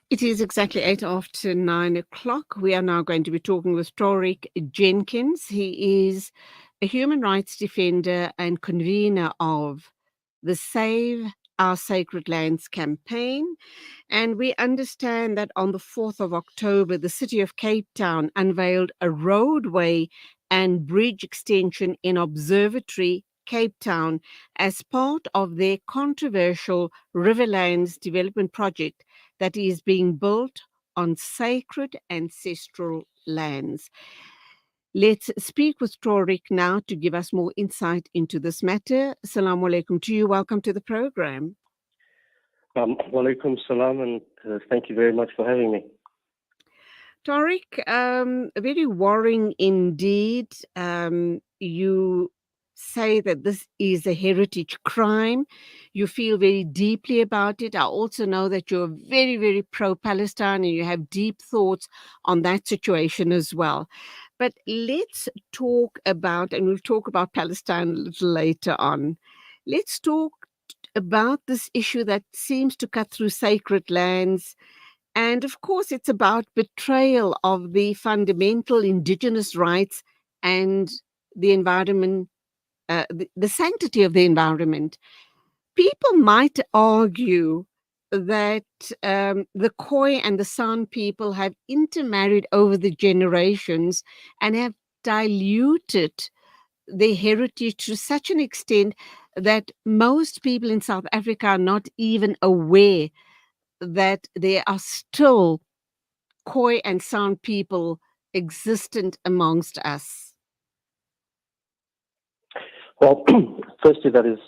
It is exactly 8 after 9 o'clock. We are now going to be talking with Tauriq Jenkins. He is a human rights defender and convener of the Save Our Sacred Lands campaign. And we understand that on the 4th of October, the city of Cape Town unveiled a roadway and bridge extension in Observatory, Cape Town, as part of their controversial Riverlands development project that is being built on sacred ancestral lands. Let's speak with Tauriq now to give us more insight into this matter. Assalamu alaikum to you. Welcome to the program. Walaikum salam, and thank you very much for having me. Tauriq, very worrying indeed. You say that this is a heritage crime. You feel very deeply about it. I also know that you're very, very pro-Palestine and you have deep thoughts on that situation as well. But let's talk about, and we'll talk about Palestine a little later on. Let's talk about this issue that seems to cut through sacred lands. And of course, it's about betrayal of the fundamental indigenous rights and the environment, the sanctity of the environment. People might argue that the Khoi and the San people have intermarried over the generations and have diluted their heritage to such an extent that most people in South Africa are not even aware that there are still Khoi and San people existent amongst us? Well, firstly, that is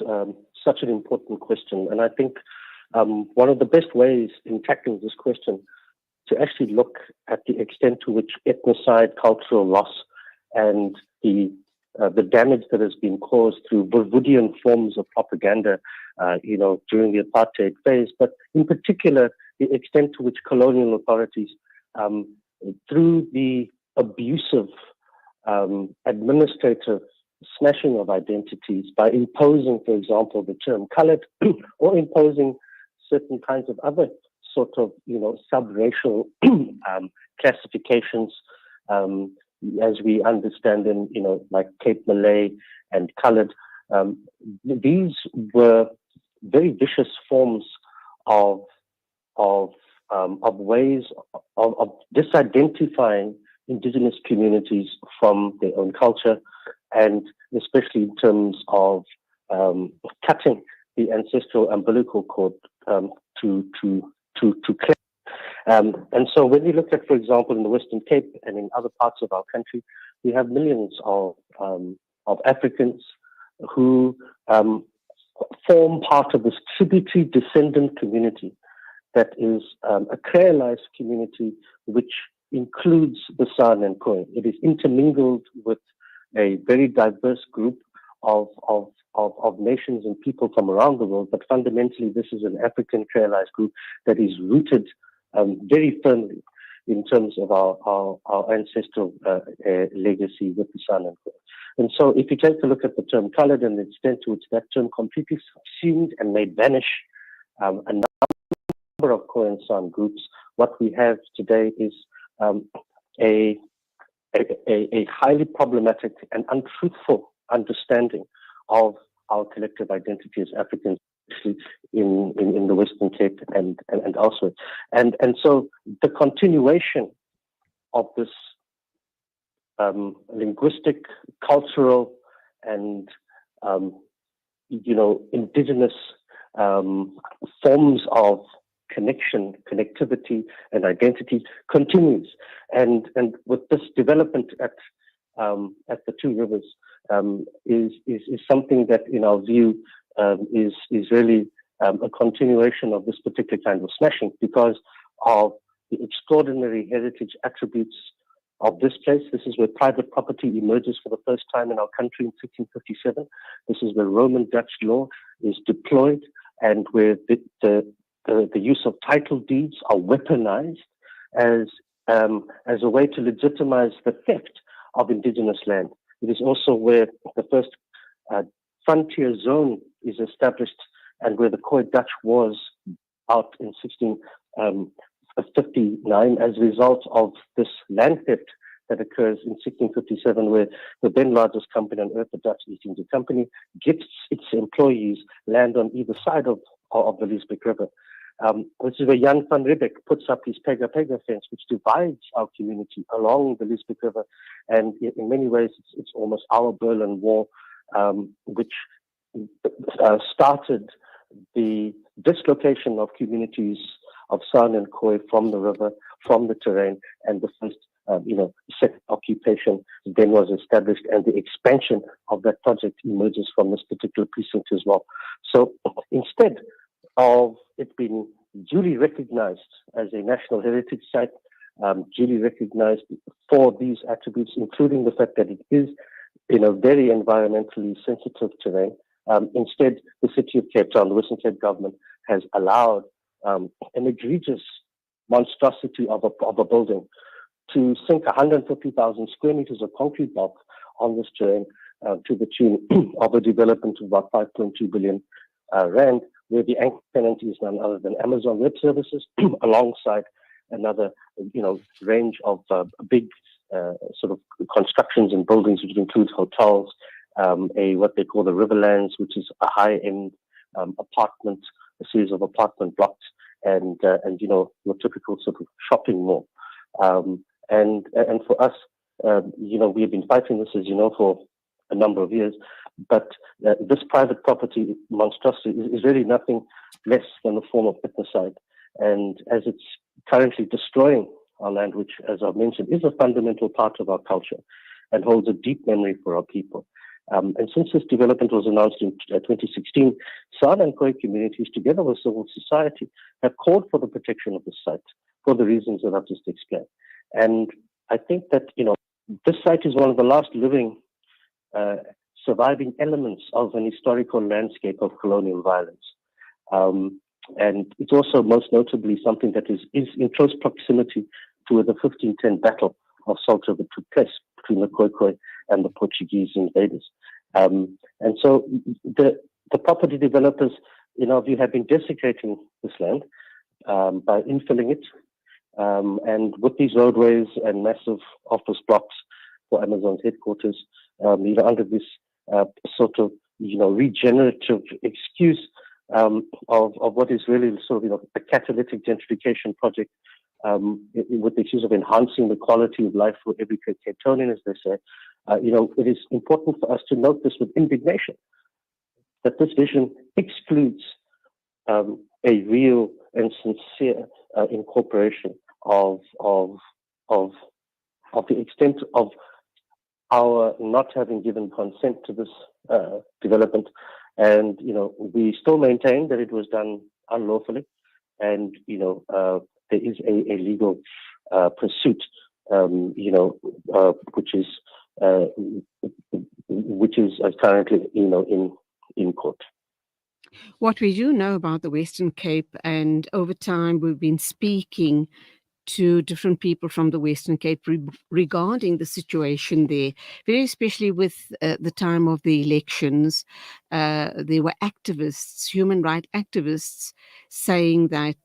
such an important question. And I think one of the best ways in tackling this question to actually look at the extent to which ethnocide, cultural loss, and the damage that has been caused through Bollywoodian forms of propaganda, during the apartheid phase, but in particular, the extent to which colonial authorities, through the abusive administrative smashing of identities by imposing, for example, the term colored or imposing certain kinds of other sort of, sub-racial classifications, as we understand them, like Cape Malay and colored. These were very vicious forms of ways of disidentifying indigenous communities from their own culture, and especially in terms of cutting the ancestral umbilical cord to claim. And so when we look at, for example, in the Western Cape and in other parts of our country, we have millions of Africans who form part of this tributary descendant community that is a creolized community which includes the San and Khoi. It is intermingled with a very diverse group of nations and people from around the world, but fundamentally this is an African creolized group that is rooted very firmly in terms of our ancestral legacy with the San and Khoi. And so if you take a look at the term colored and the extent to which that term completely subsumed and made vanish a number of Khoi and San groups, what we have today is a highly problematic and untruthful understanding of our collective identity as Africans in the Western Cape and elsewhere. And so the continuation of this linguistic, cultural, and indigenous forms of connectivity, and identity continues. And with this development at the Two Rivers is something that, in our view, is really a continuation of this particular kind of smashing because of the extraordinary heritage attributes of this place. This is where private property emerges for the first time in our country in 1657. This is where Roman Dutch law is deployed and where the use of title deeds are weaponized as a way to legitimize the theft of indigenous land. It is also where the first frontier zone is established and where the Khoi Dutch Wars out in 59 as a result of this land theft that occurs in 1657, where the then largest company on earth, the Dutch East India Company, gifts its employees land on either side of the Liesbeek River. Which is where Jan van Riebeck puts up his Pega fence, which divides our community along the Liesbeek River. And in many ways, it's almost our Berlin Wall, which started the dislocation of communities of San and Khoi from the river, from the terrain, and the first, second occupation then was established, and the expansion of that project emerges from this particular precinct as well. So instead of it being duly recognized as a national heritage site, duly recognized for these attributes, including the fact that it is in a very environmentally sensitive terrain. Instead, the City of Cape Town, the Western Cape government, has allowed an egregious monstrosity of a building to sink 150,000 square meters of concrete block on this terrain to the tune of a development of about 5.2 billion rand, where the anchor tenant is none other than Amazon Web Services, alongside another, range of big sort of constructions and buildings, which includes hotels, what they call the Riverlands, which is a high-end apartment, a series of apartment blocks, and your typical sort of shopping mall. And for us, we have been fighting this, as you know, for a number of years. But this private property monstrosity is really nothing less than a form of ethnocide. And as it's currently destroying our land, which, as I've mentioned, is a fundamental part of our culture and holds a deep memory for our people. And since this development was announced in 2016, San and Khoi communities, together with civil society, have called for the protection of the site for the reasons that I've just explained. And I think that, this site is one of the last living surviving elements of an historical landscape of colonial violence. And it's also most notably something that is in close proximity to where the 1510 Battle of Salt River took place between the Khoi and the Portuguese invaders. And so the property developers, in our view, have been desecrating this land by infilling it. And with these roadways and massive office blocks for Amazon's headquarters, under this sort of, regenerative excuse of what is really sort of, a catalytic gentrification project, with the excuse of enhancing the quality of life for every Cape Townian, as they say. It is important for us to note this with indignation, that this vision excludes a real and sincere incorporation of the extent of our not having given consent to this development. And, we still maintain that it was done unlawfully. And, there is a legal pursuit, which is currently, in court. What we do know about the Western Cape, and over time we've been speaking to different people from the Western Cape regarding the situation there, very especially with the time of the elections. There were activists, human rights activists, saying that,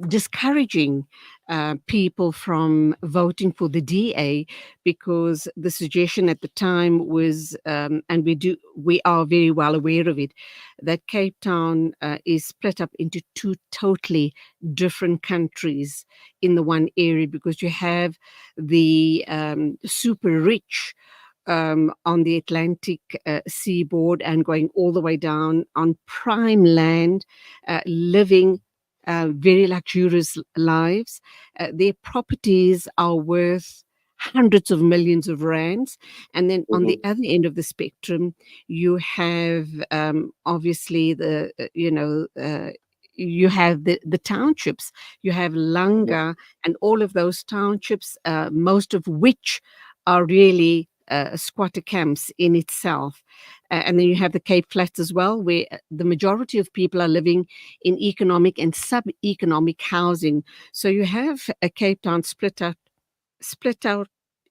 discouraging people from voting for the DA, because the suggestion at the time was, and we are very well aware of it, that Cape Town is split up into two totally different countries in the one area, because you have the super rich on the Atlantic seaboard and going all the way down on prime land, living very luxurious lives. Their properties are worth hundreds of millions of rands. And then on the other end of the spectrum, you have obviously you have the townships. You have Langa and all of those townships, most of which are really squatter camps in itself. And then you have the Cape Flats as well, where the majority of people are living in economic and sub-economic housing. So you have a Cape Town split out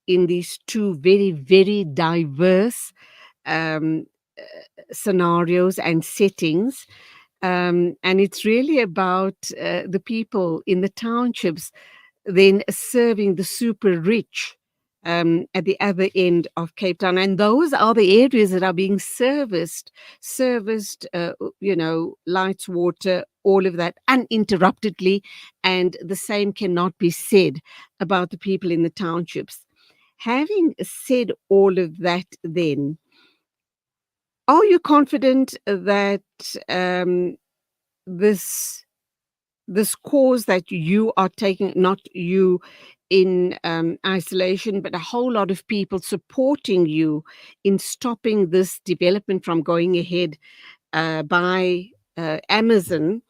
in these two very, very diverse scenarios and settings. And it's really about the people in the townships then serving the super rich at the other end of Cape Town. And those are the areas that are being serviced, lights, water, all of that uninterruptedly. And the same cannot be said about the people in the townships. Having said all of that, then, are you confident that this this cause that you are taking, not you in isolation, but a whole lot of people supporting you in stopping this development from going ahead by Amazon,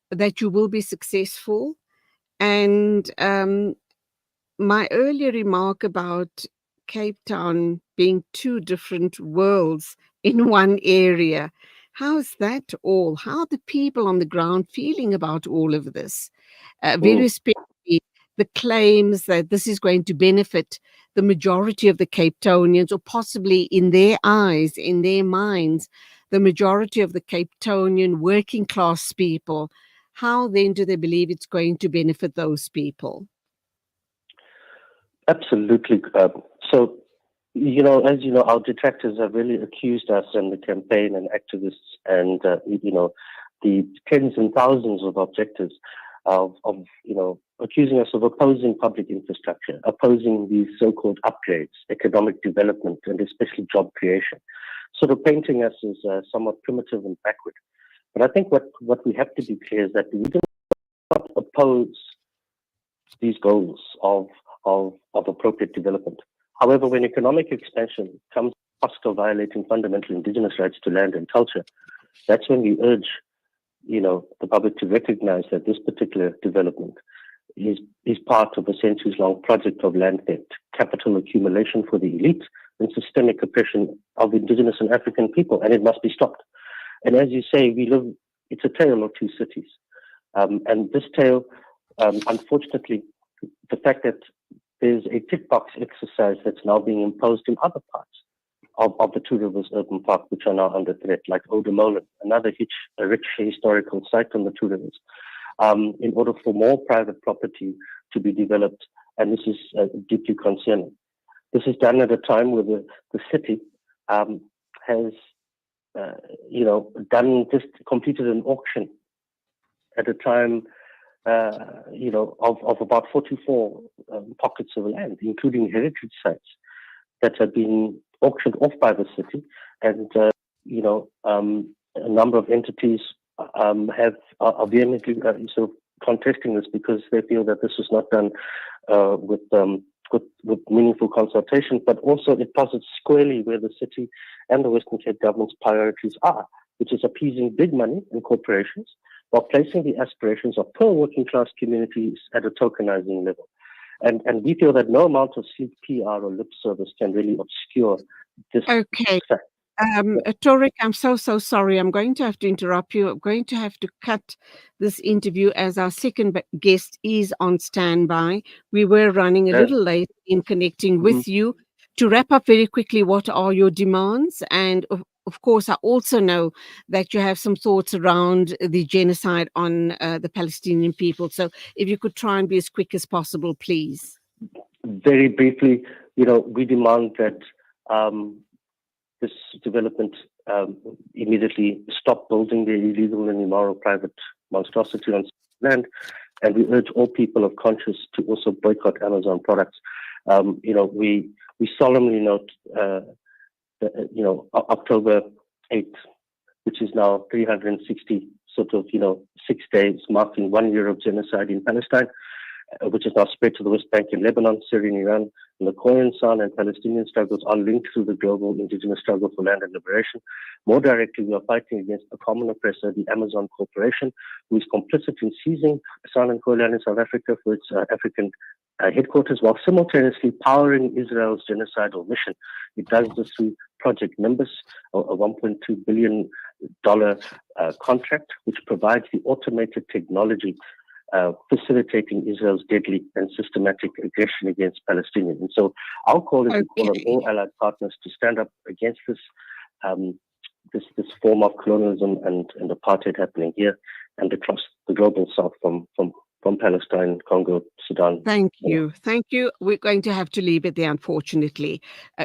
that you will be successful? And my earlier remark about Cape Town being two different worlds in one area, how's that all? How are the people on the ground feeling about all of this? Very Mm. especially the claims that this is going to benefit the majority of the Cape Townians, or possibly in their eyes, in their minds, the majority of the Cape Townian working class people. How then do they believe it's going to benefit those people? Absolutely. So, as you know, our detractors have really accused us and the campaign and activists and, the tens and thousands of objectors of accusing us of opposing public infrastructure, opposing these so-called upgrades, economic development, and especially job creation, sort of painting us as somewhat primitive and backward. But I think what we have to be clear is that we do not oppose these goals of appropriate development. However, when economic expansion comes at the cost of violating fundamental indigenous rights to land and culture, that's when we urge, the public to recognize that this particular development is part of a centuries-long project of land theft, capital accumulation for the elite, and systemic oppression of indigenous and African people, and it must be stopped. And as you say, it's a tale of two cities. And this tale, unfortunately, the fact that there's a tick box exercise that's now being imposed in other parts of the Two Rivers Urban Park, which are now under threat, like Oudtshoorn, another rich historical site on the Two Rivers, in order for more private property to be developed. And this is deeply concerning. This is done at a time where the city has, just completed an auction at a time of about 44 pockets of land, including heritage sites that have been auctioned off by the city. And, a number of entities are vehemently sort of contesting this because they feel that this was not done with meaningful consultation, but also it posits squarely where the city and the Western Cape government's priorities are, which is appeasing big money and corporations while placing the aspirations of poor working class communities at a tokenizing level. And we feel that no amount of sleek PR or lip service can really obscure this Okay. fact. Tauriq, I'm so sorry. I'm going to have to interrupt you. I'm going to have to cut this interview as our second guest is on standby. We were running a little late in connecting with you. To wrap up very quickly, what are your demands? And of course, I also know that you have some thoughts around the genocide on the Palestinian people. So if you could try and be as quick as possible, please. Very briefly, we demand that this development immediately stop building the illegal and immoral private monstrosity on land, and we urge all people of conscience to also boycott Amazon products. We solemnly note, October 8th, which is now 360 6 days marking 1 year of genocide in Palestine, which is now spread to the West Bank and Lebanon, Syria and Iran. And the Korean San and Palestinian struggles are linked to the global indigenous struggle for land and liberation. More directly, we are fighting against a common oppressor, the Amazon Corporation, who is complicit in seizing San and Korean in South Africa for its African headquarters, while simultaneously powering Israel's genocidal mission. It does this through Project Nimbus, a $1.2 billion contract, which provides the automated technology facilitating Israel's deadly and systematic aggression against Palestinians. And so our call is to call on all allied partners to stand up against this this form of colonialism and apartheid happening here and across the global south from Palestine, Congo, Sudan. Thank you. Thank you. We're going to have to leave it there, unfortunately.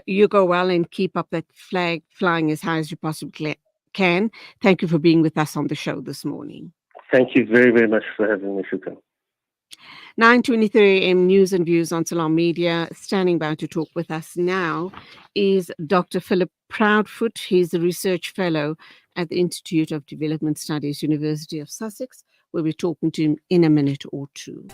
You go well and keep up that flag flying as high as you possibly can. Thank you for being with us on the show this morning. Thank you very, very much for having me, Shukran. 9:23 a.m. News and Views on Salam Media. Standing by to talk with us now is Dr. Philip Proudfoot. He's a research fellow at the Institute of Development Studies, University of Sussex. We'll be talking to him in a minute or two.